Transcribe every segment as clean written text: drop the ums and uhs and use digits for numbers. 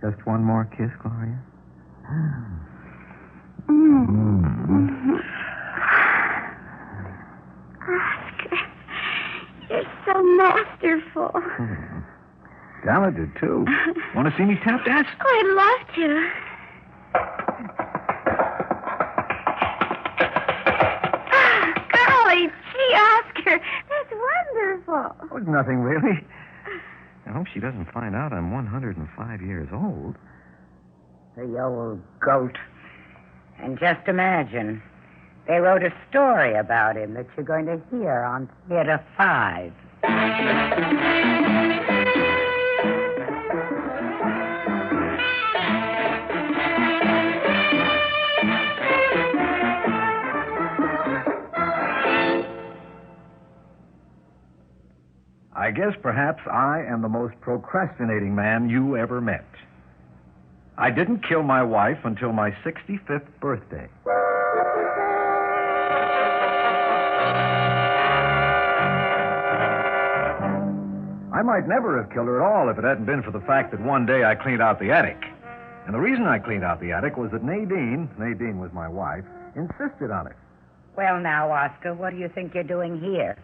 Just one more kiss, Gloria? Oscar, you're so masterful. Talented, too. Want to see me tap dance? Oh, I'd love to. Golly gee, Oscar, that's wonderful. Oh, it's nothing, really. I hope she doesn't find out I'm 105 years old. The old goat. And just imagine, they wrote a story about him that you're going to hear on Theater 5. I guess perhaps I am the most procrastinating man you ever met. I didn't kill my wife until my 65th birthday. I might never have killed her at all if it hadn't been for the fact that one day I cleaned out the attic. And the reason I cleaned out the attic was that Nadine was my wife, insisted on it. Well, now, Oscar, what do you think you're doing here?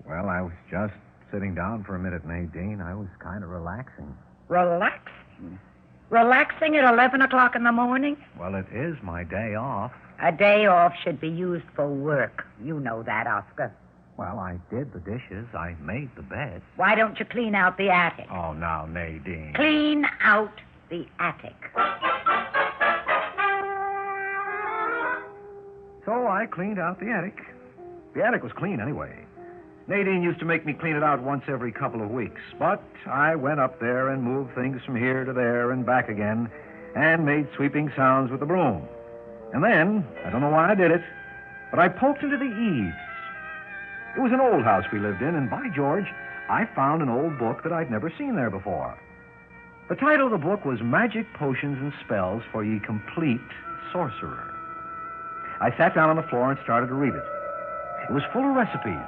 Well, I was just sitting down for a minute, Nadine. I was kind of relaxing. Relaxing? Relaxing at 11 o'clock in the morning? Well, it is my day off. A day off should be used for work. You know that, Oscar. Well, I did the dishes. I made the bed. Why don't you clean out the attic? Oh, now, Nadine. Clean out the attic. So I cleaned out the attic. The attic was clean anyway. Nadine used to make me clean it out once every couple of weeks. But I went up there and moved things from here to there and back again and made sweeping sounds with the broom. And then, I don't know why I did it, but I poked into the eaves. It was an old house we lived in, and by George, I found an old book that I'd never seen there before. The title of the book was Magic Potions and Spells for Ye Complete Sorcerer. I sat down on the floor and started to read it. It was full of recipes.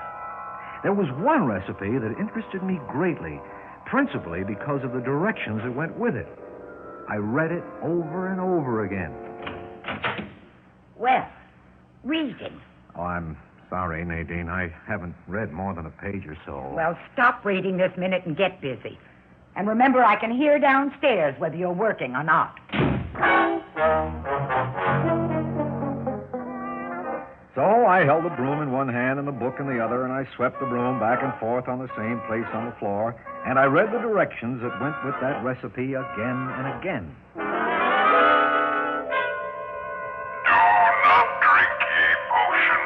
There was one recipe that interested me greatly, principally because of the directions that went with it. I read it over and over again. Well, reading. Oh, I'm sorry, Nadine. I haven't read more than a page or so. Well, stop reading this minute and get busy. And remember, I can hear downstairs whether you're working or not. So I held the broom in one hand and the book in the other, and I swept the broom back and forth on the same place on the floor, and I read the directions that went with that recipe again and again. Do not drink ye potion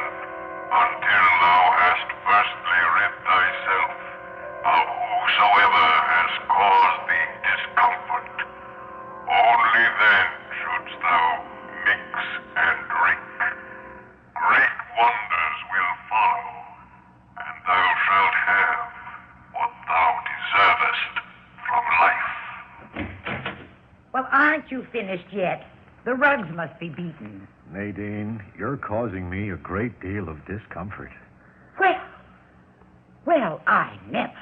until thou hast firstly rid thyself of whosoever has caused thee discomfort. Only then shouldst thou mix and drink. Great wonders will follow, and thou shalt have what thou deservest from life. Well, aren't you finished yet? The rugs must be beaten. Nadine, you're causing me a great deal of discomfort. Well, I never.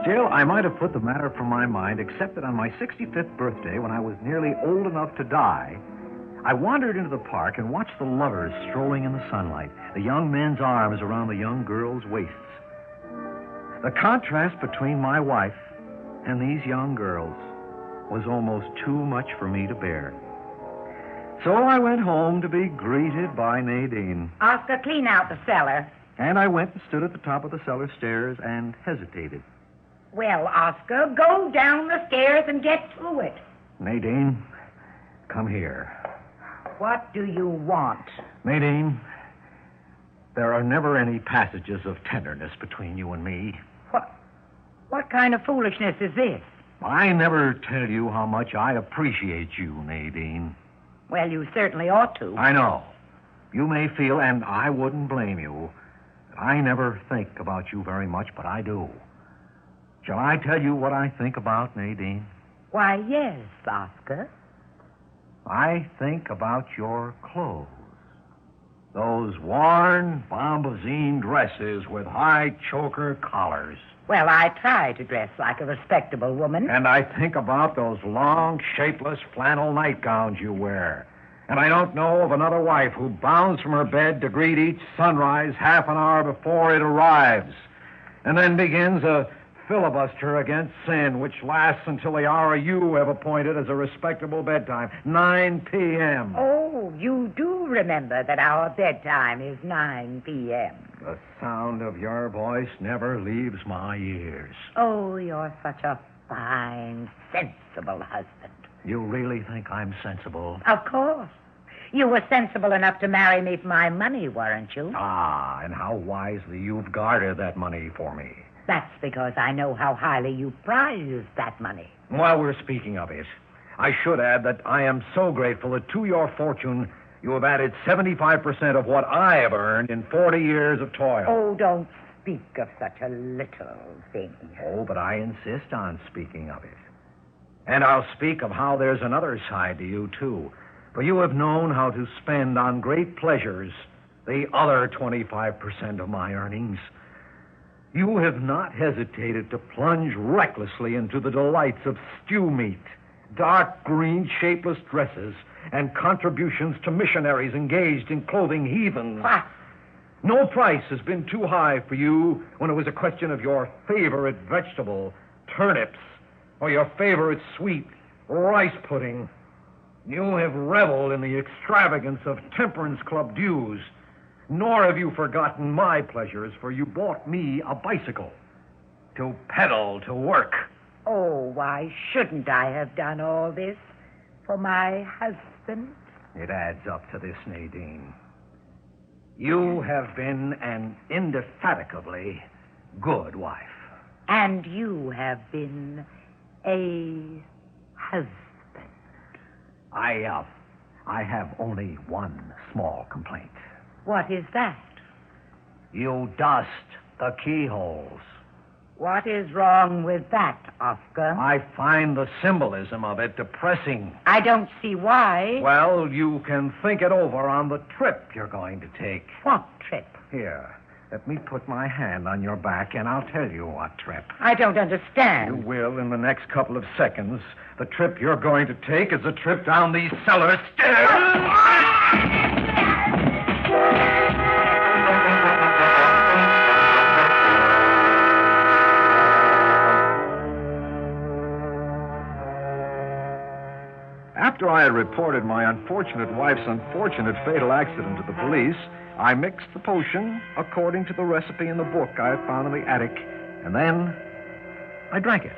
Still, I might have put the matter from my mind, except that on my 65th birthday, when I was nearly old enough to die, I wandered into the park and watched the lovers strolling in the sunlight, the young men's arms around the young girls' waists. The contrast between my wife and these young girls was almost too much for me to bear. So I went home to be greeted by Nadine. Oscar, clean out the cellar. And I went and stood at the top of the cellar stairs and hesitated. Well, Oscar, go down the stairs and get to it. Nadine, come here. What do you want? Nadine, there are never any passages of tenderness between you and me. What kind of foolishness is this? I never tell you how much I appreciate you, Nadine. Well, you certainly ought to. I know. You may feel, and I wouldn't blame you, that I never think about you very much, but I do. Shall I tell you what I think about, Nadine? Why, yes, Oscar. I think about your clothes. Those worn bombazine dresses with high choker collars. Well, I try to dress like a respectable woman. And I think about those long, shapeless flannel nightgowns you wear. And I don't know of another wife who bounds from her bed to greet each sunrise half an hour before it arrives, and then begins a filibuster against sin, which lasts until the hour you have appointed as a respectable bedtime, 9 p.m. Oh, you do remember that our bedtime is 9 p.m. The sound of your voice never leaves my ears. Oh, you're such a fine, sensible husband. You really think I'm sensible? Of course. You were sensible enough to marry me for my money, weren't you? Ah, and how wisely you've guarded that money for me. That's because I know how highly you prize that money. While we're speaking of it, I should add that I am so grateful that to your fortune you have added 75% of what I have earned in 40 years of toil. Oh, don't speak of such a little thing. Oh, but I insist on speaking of it. And I'll speak of how there's another side to you, too. For you have known how to spend on great pleasures the other 25% of my earnings. You have not hesitated to plunge recklessly into the delights of stew meat, dark green shapeless dresses, and contributions to missionaries engaged in clothing heathens. Ah. No price has been too high for you when it was a question of your favorite vegetable, turnips, or your favorite sweet, rice pudding. You have reveled in the extravagance of temperance club dues, nor have you forgotten my pleasures, for you bought me a bicycle to pedal to work. Oh, why shouldn't I have done all this for my husband? It adds up to this, Nadine. You have been an indefatigably good wife. And you have been a husband. I have only one small complaint. What is that? You dust the keyholes. What is wrong with that, Oscar? I find the symbolism of it depressing. I don't see why. Well, you can think it over on the trip you're going to take. What trip? Here, let me put my hand on your back, and I'll tell you what trip. I don't understand. You will in the next couple of seconds. The trip you're going to take is a trip down these cellar stairs. After I had reported my unfortunate wife's unfortunate fatal accident to the police, I mixed the potion according to the recipe in the book I had found in the attic, and then I drank it.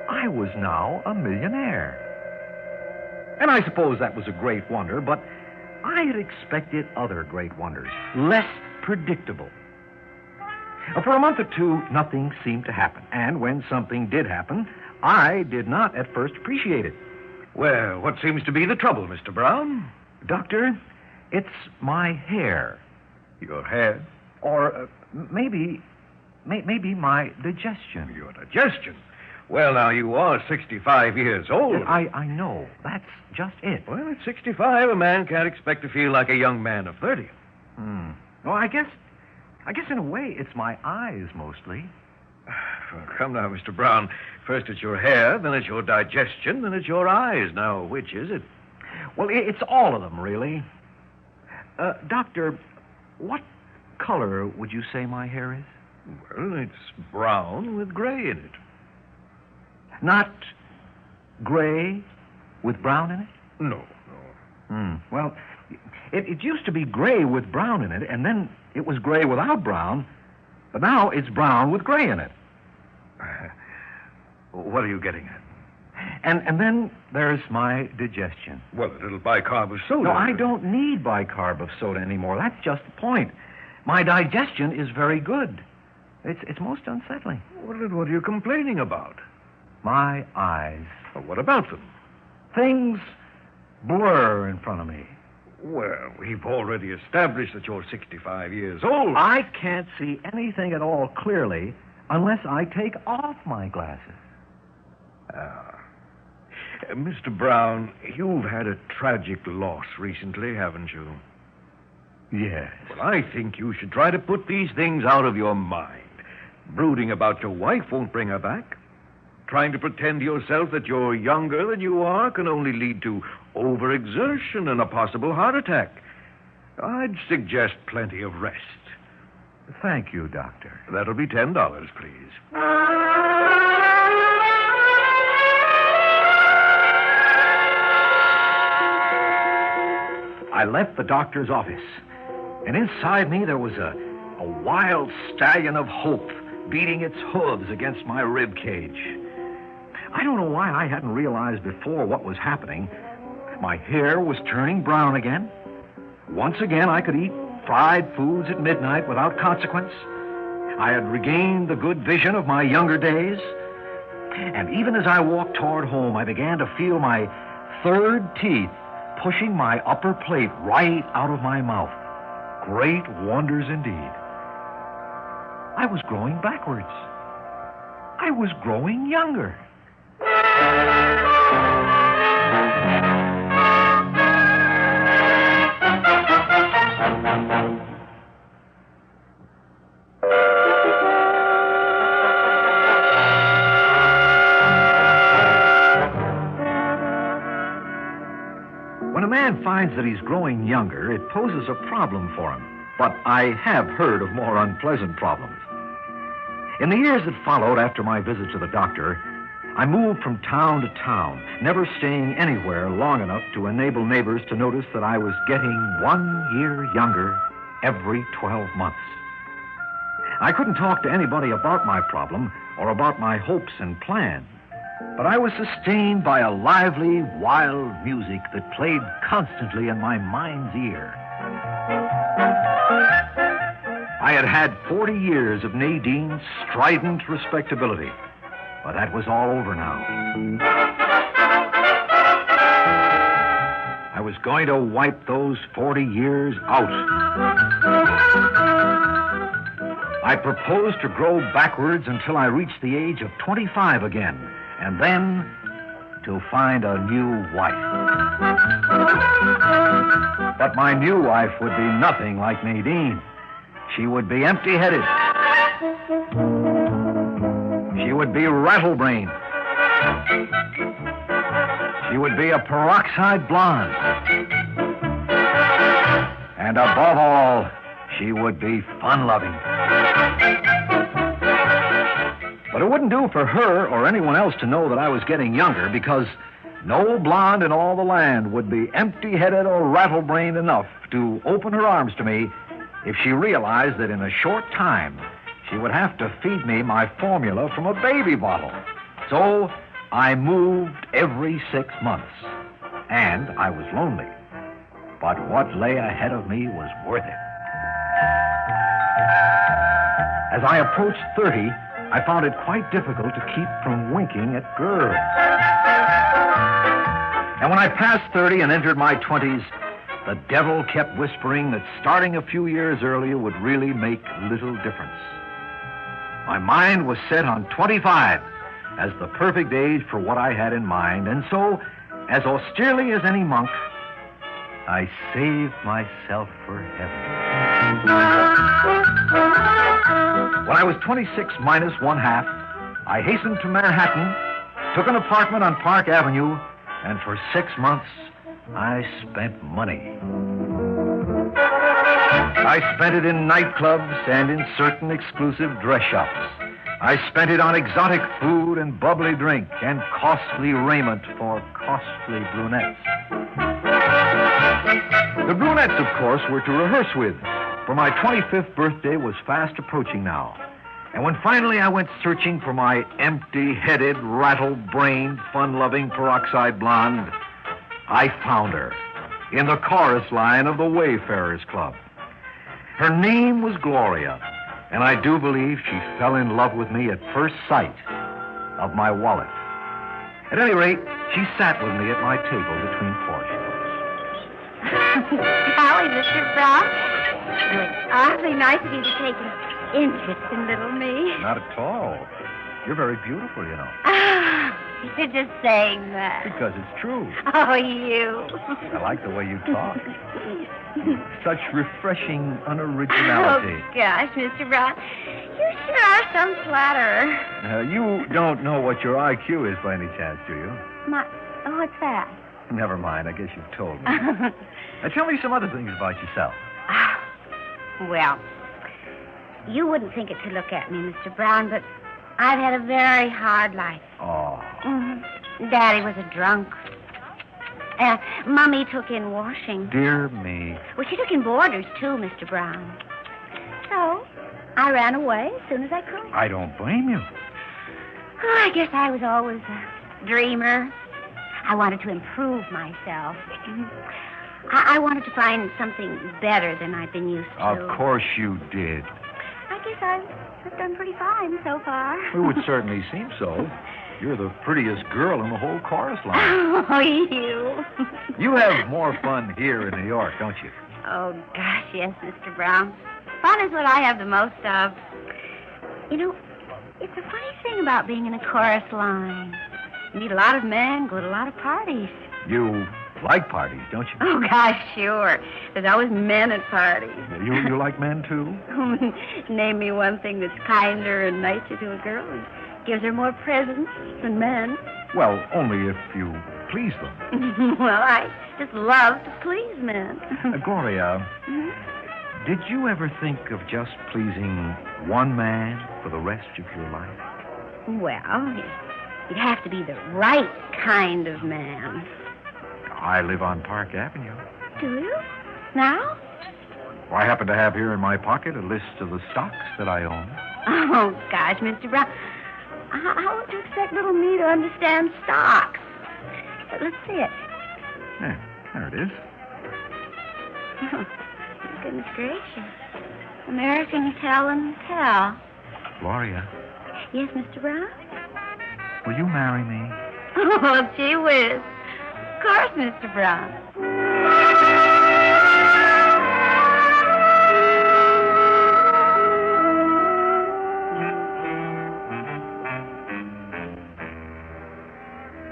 I was now a millionaire. And I suppose that was a great wonder, but I had expected other great wonders, less predictable. For a month or two, nothing seemed to happen, and when something did happen, I did not at first appreciate it. Well, what seems to be the trouble, Mr. Brown? Doctor, it's my hair. Your hair? Or maybe my digestion. Your digestion? Well, now, you are 65 years old. I know. That's just it. Well, at 65, a man can't expect to feel like a young man of 30. Well, I guess in a way it's my eyes mostly. Well, come now, Mr. Brown. First it's your hair, then it's your digestion, then it's your eyes. Now, which is it? Well, it's all of them, really. Doctor, what color would you say my hair is? Well, it's brown with gray in it. Not gray with brown in it? No. Well, it used to be gray with brown in it, and then it was gray without brown, but now it's brown with gray in it. What are you getting at? And then there's my digestion. Well, a little bicarb of soda. No, I don't need bicarb of soda anymore. That's just the point. My digestion is very good. It's most unsettling. Well, then what are you complaining about? My eyes. Well, what about them? Things blur in front of me. Well, we've already established that you're 65 years old. I can't see anything at all clearly unless I take off my glasses. Mr. Brown, you've had a tragic loss recently, haven't you? Yes. Well, I think you should try to put these things out of your mind. Brooding about your wife won't bring her back. Trying to pretend to yourself that you're younger than you are can only lead to overexertion and a possible heart attack. I'd suggest plenty of rest. Thank you, Doctor. That'll be $10, please. I left the doctor's office, and inside me there was a wild stallion of hope beating its hooves against my rib cage. I don't know why I hadn't realized before what was happening. My hair was turning brown again. Once again, I could eat fried foods at midnight without consequence. I had regained the good vision of my younger days. And even as I walked toward home, I began to feel my third teeth pushing my upper plate right out of my mouth. Great wonders indeed. I was growing backwards. I was growing younger. When a man finds that he's growing younger, it poses a problem for him. But I have heard of more unpleasant problems. In the years that followed after my visit to the doctor, I moved from town to town, never staying anywhere long enough to enable neighbors to notice that I was getting 1 year younger every 12 months. I couldn't talk to anybody about my problem or about my hopes and plans, but I was sustained by a lively, wild music that played constantly in my mind's ear. I had had 40 years of Nadine's strident respectability, but that was all over now. I was going to wipe those 40 years out. I proposed to grow backwards until I reached the age of 25 again, and then to find a new wife. But my new wife would be nothing like Nadine. She would be empty-headed. She would be rattle-brained. She would be a peroxide blonde. And above all, she would be fun-loving. But it wouldn't do for her or anyone else to know that I was getting younger, because no blonde in all the land would be empty-headed or rattle-brained enough to open her arms to me if she realized that in a short time she would have to feed me my formula from a baby bottle. So I moved every 6 months, and I was lonely. But what lay ahead of me was worth it. As I approached 30, I found it quite difficult to keep from winking at girls. And when I passed 30 and entered my 20s, the devil kept whispering that starting a few years earlier would really make little difference. My mind was set on 25 as the perfect age for what I had in mind, and so, as austerely as any monk, I saved myself for heaven. When I was 26 minus 1/2, I hastened to Manhattan, took an apartment on Park Avenue, and for 6 months, I spent money. I spent it in nightclubs and in certain exclusive dress shops. I spent it on exotic food and bubbly drink and costly raiment for costly brunettes. The brunettes, of course, were to rehearse with, for my 25th birthday was fast approaching now. And when finally I went searching for my empty-headed, rattle-brained, fun-loving peroxide blonde, I found her in the chorus line of the Wayfarers Club. Her name was Gloria, and I do believe she fell in love with me at first sight of my wallet. At any rate, she sat with me at my table between portions. Golly, Mr. Brown. It's awfully nice of you to take an interest in little me. Not at all. You're very beautiful, you know. You're just saying that. Because it's true. Oh, you. I like the way you talk. Such refreshing unoriginality. Oh, gosh, Mr. Brown. You sure are some flatterer. You don't know what your IQ is by any chance, do you? What's that? Never mind. I guess you've told me. Now, tell me some other things about yourself. Well, you wouldn't think it to look at me, Mr. Brown, but I've had a very hard life. Oh. Mm-hmm. Daddy was a drunk. Mummy took in washing. Dear me. Well, she took in boarders, too, Mr. Brown. So, I ran away as soon as I could. I don't blame you. Oh, I guess I was always a dreamer. I wanted to improve myself. I wanted to find something better than I've been used to. Of course you did. I guess I've done pretty fine so far. It would certainly seem so. You're the prettiest girl in the whole chorus line. Oh, you. You have more fun here in New York, don't you? Oh, gosh, yes, Mr. Brown. Fun is what I have the most of. You know, it's a funny thing about being in a chorus line. You meet a lot of men, go to a lot of parties. You like parties, don't you? Oh, gosh, sure. There's always men at parties. You like men, too? Name me one thing that's kinder and nicer to a girl and gives her more presents than men. Well, only if you please them. Well, I just love to please men. Gloria, did you ever think of just pleasing one man for the rest of your life? Well, you'd have to be the right kind of man. I live on Park Avenue. Do you? Now? Well, I happen to have here in my pocket a list of the stocks that I own. Oh, gosh, Mr. Brown. How would you expect little me to understand stocks? Let's see it. Yeah, there it is. Oh, goodness gracious. American Tell and Tell. Gloria. Yes, Mr. Brown? Will you marry me? Oh, gee whiz. Of course, Mr. Brown.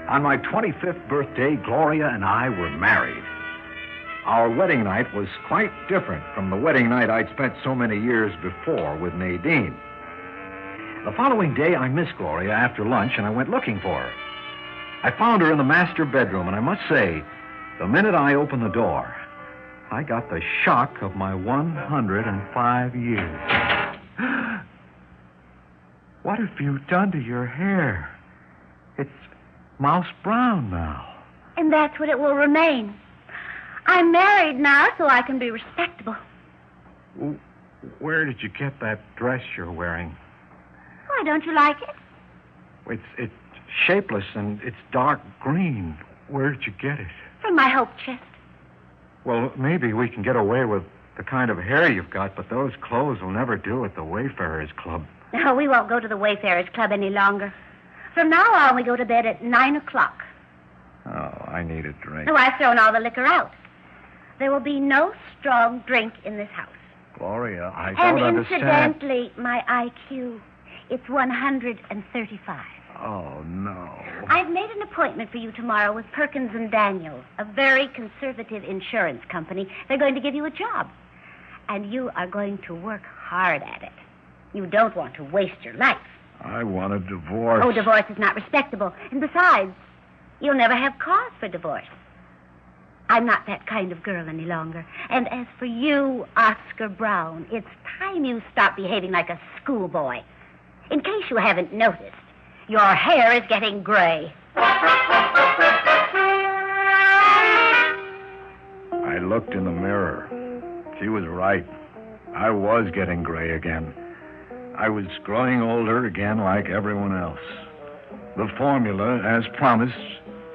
On my 25th birthday, Gloria and I were married. Our wedding night was quite different from the wedding night I'd spent so many years before with Nadine. The following day, I missed Gloria after lunch, and I went looking for her. I found her in the master bedroom, and I must say, the minute I opened the door, I got the shock of my 105 years. What have you done to your hair? It's mouse brown now. And that's what it will remain. I'm married now, so I can be respectable. Where did you get that dress you're wearing? Why, don't you like it? It's shapeless and it's dark green. Where did you get it? From my hope chest. Well, maybe we can get away with the kind of hair you've got, but those clothes will never do at the Wayfarers Club. No, we won't go to the Wayfarers Club any longer. From now on, we go to bed at 9 o'clock. Oh, I need a drink. No, I've thrown all the liquor out. There will be no strong drink in this house. Gloria, I don't understand. And incidentally, my IQ, it's 135. Oh, no. I've made an appointment for you tomorrow with Perkins and Daniels, a very conservative insurance company. They're going to give you a job. And you are going to work hard at it. You don't want to waste your life. I want a divorce. Oh, divorce is not respectable. And besides, you'll never have cause for divorce. I'm not that kind of girl any longer. And as for you, Oscar Brown, it's time you stop behaving like a schoolboy. In case you haven't noticed, your hair is getting gray. I looked in the mirror. She was right. I was getting gray again. I was growing older again like everyone else. The formula, as promised,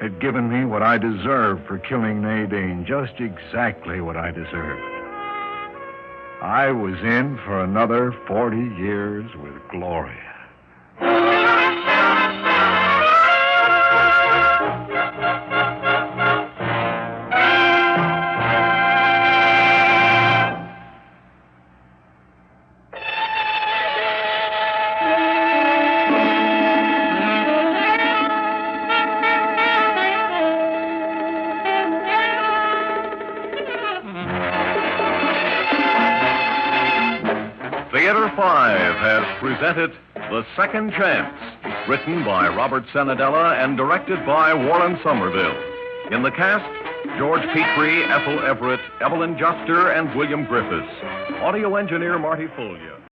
had given me what I deserved for killing Nadine, just exactly what I deserved. I was in for another 40 years with Gloria. Theater 5 has presented The Second Chance, written by Robert Senadella and directed by Warren Somerville. In the cast, George Petrie, Ethel Everett, Evelyn Juster, and William Griffiths. Audio engineer Marty Follia.